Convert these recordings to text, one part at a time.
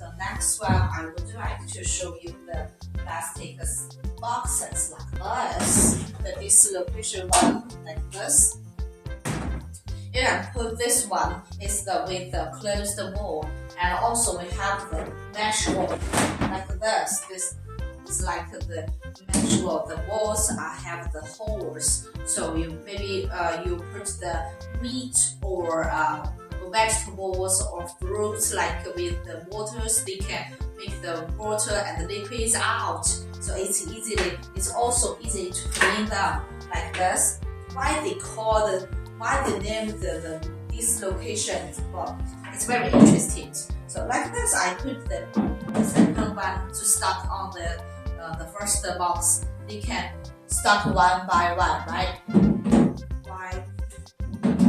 So next one, I would like to show you the plastic boxes like this. The dislocation one like this. You can put this one is with the closed wall, and also we have the mesh wall like this. This is like the mesh wall. The walls have the holes, so you maybe you put the meat or vegetables or fruits like with the waters. They can make the water and the liquids out, so it's also easy to clean them like this. Why they named the dislocation? Well, it's very interesting. So like this, I put the second one to start on the first box. They can start one by one, right?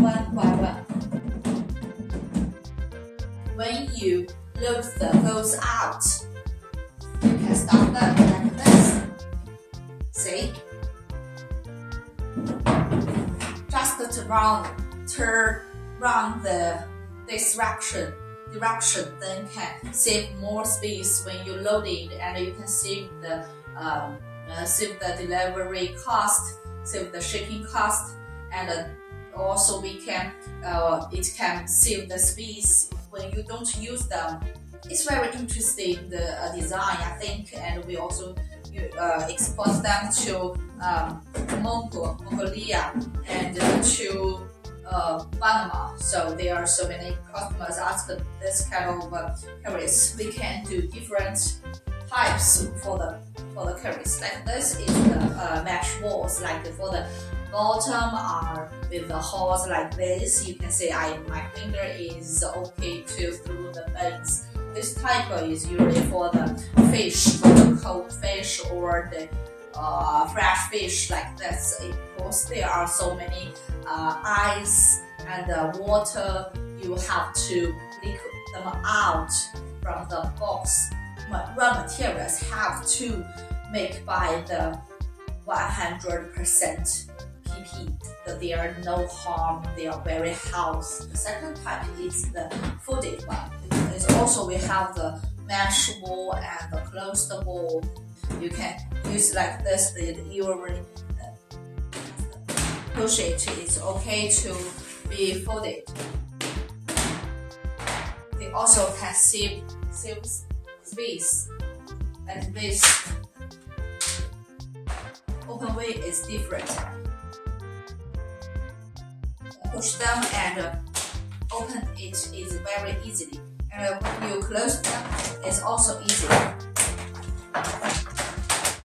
One by one. When you load the hose out, you can start them like this. See? Just turn around this direction, then can save more space when you load it, and you can save the delivery cost, save the shipping cost, and also it can save the space when you don't use them. It's very interesting, the design, I think, and we also export them to Mongolia and to Panama. So there are so many customers ask this kind of carries. We can do different types for the carries. Like this is the mesh walls. Like for the bottom are with the holes like this. You can say my finger is okay to through the veins. This type is usually for the fish, for the cold fish or the fresh fish like this. Because there are so many ice and water, you have to liquid them out from the box. Raw materials have to make by the 100% PP, that there are no harm, they are very healthy. The second type is the folded one. It's also we have the mesh wall and the closed wall. You can use like this. You already push it. It's okay to be folded. They also can save space. Like this. Open way is different. Push them and open it is very easily. And when you close them, it's also easy.